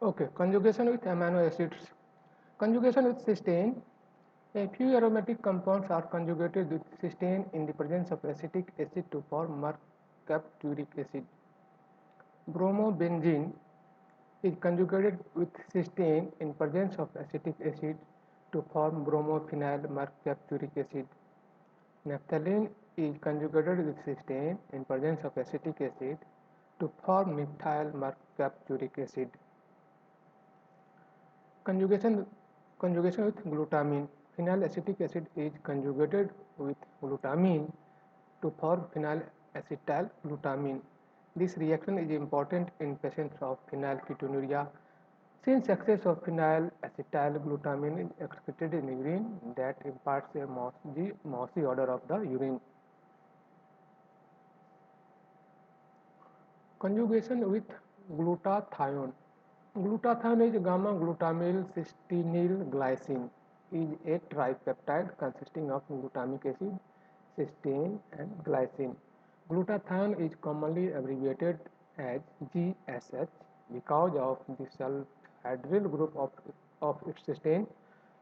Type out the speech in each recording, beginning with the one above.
Okay, conjugation with amino acids. Conjugation with cysteine. A few aromatic compounds are conjugated with cysteine in the presence of acetic acid to form mercapturic acid. Bromobenzene is conjugated with cysteine in presence of acetic acid to form bromophenyl mercapturic acid. Naphthalene is conjugated with cysteine in presence of acetic acid to form methyl mercapturic acid. Conjugation with glutamine. Phenylacetic acid is conjugated with glutamine to form phenylacetylglutamine. This reaction is important in patients of phenylketonuria since excess of phenylacetylglutamine is excreted in urine that imparts a mossy odor of the urine. Conjugation with glutathione. Glutathione is gamma-glutamyl cystinyl glycine is a tripeptide consisting of glutamic acid, cysteine and glycine. Glutathione is commonly abbreviated as GSH because of the sulfhydryl group of its cysteine,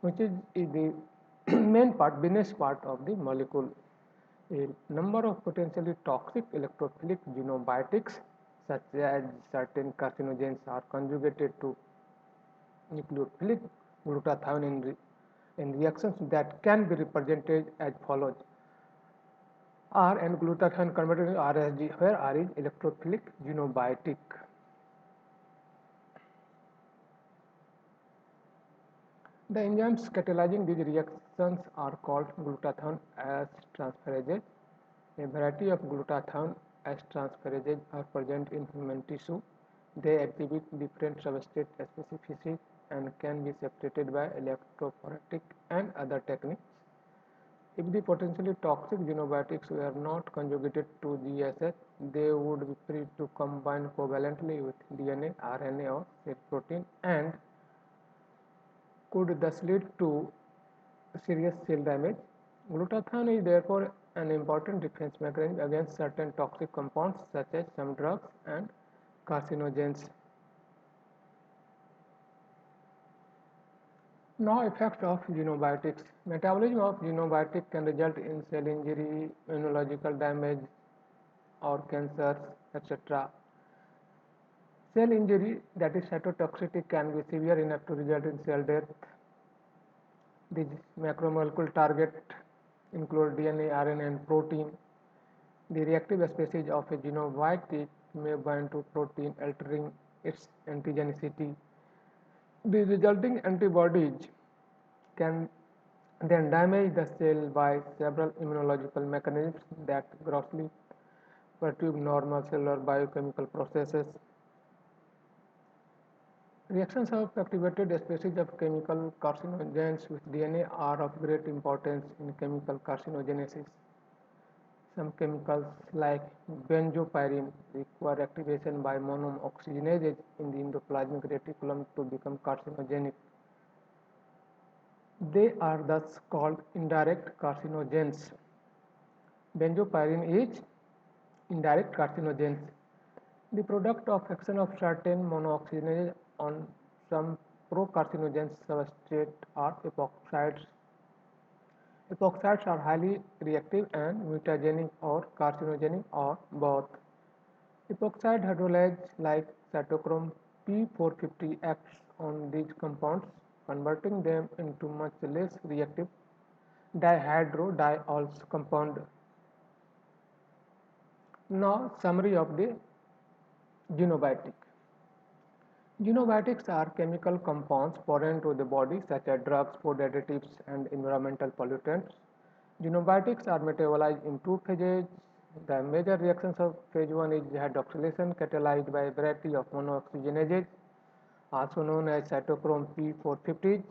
which is the main part, business part of the molecule. A number of potentially toxic electrophilic xenobiotics such as certain carcinogens are conjugated to nucleophilic glutathione in reactions that can be represented as follows. R and glutathione converted to RSG, where R is electrophilic xenobiotic. The enzymes catalyzing these reactions are called glutathione S-transferases. A variety of glutathione S-transferases are present in human tissue. They exhibit different substrate specificity and can be separated by electrophoretic and other techniques. If the potentially toxic xenobiotics were not conjugated to GSH, they would be free to combine covalently with DNA, RNA or cell protein and could thus lead to serious cell damage. Glutathione is therefore an important defense mechanism against certain toxic compounds such as some drugs and carcinogens. Now, effects of xenobiotics. Metabolism of xenobiotic can result in cell injury, immunological damage, or cancers, etc. Cell injury, that is cytotoxicity, can be severe enough to result in cell death. These macromolecule target include DNA, RNA, and protein. The reactive species of a xenobiotic may bind to protein, altering its antigenicity. The resulting antibodies can then damage the cell by several immunological mechanisms that grossly perturb normal cellular biochemical processes. Reactions of activated species of chemical carcinogens with DNA are of great importance in chemical carcinogenesis. Some chemicals like benzopyrene require activation by monooxygenases in the endoplasmic reticulum to become carcinogenic. They are thus called indirect carcinogens. Benzopyrene is indirect carcinogens. The product of action of certain monooxygenases on some procarcinogen substrate are epoxides. Epoxides are highly reactive and mutagenic or carcinogenic or both. Epoxide hydrolase like cytochrome P450 acts on these compounds, converting them into much less reactive dihydrodiols compound. Now, summary of the xenobiotic. Xenobiotics are chemical compounds foreign to the body such as drugs, food additives and environmental pollutants. Xenobiotics are metabolized in two phases. The major reactions of phase 1 is hydroxylation catalyzed by a variety of monooxygenases, also known as cytochrome P450s.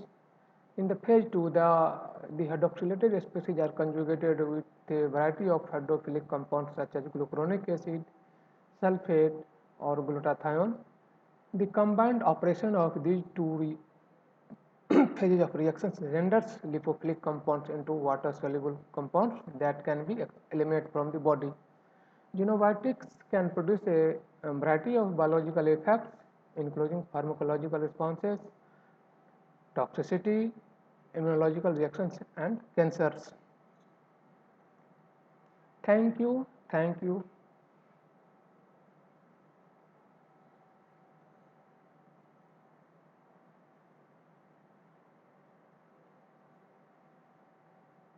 In the phase 2, the hydroxylated species are conjugated with a variety of hydrophilic compounds such as glucuronic acid, sulfate, or glutathione. The combined operation of these two phases of reactions renders lipophilic compounds into water-soluble compounds that can be eliminated from the body. Xenobiotics can produce a variety of biological effects. including pharmacological responses, toxicity, immunological reactions, and cancers. Thank you. Thank you.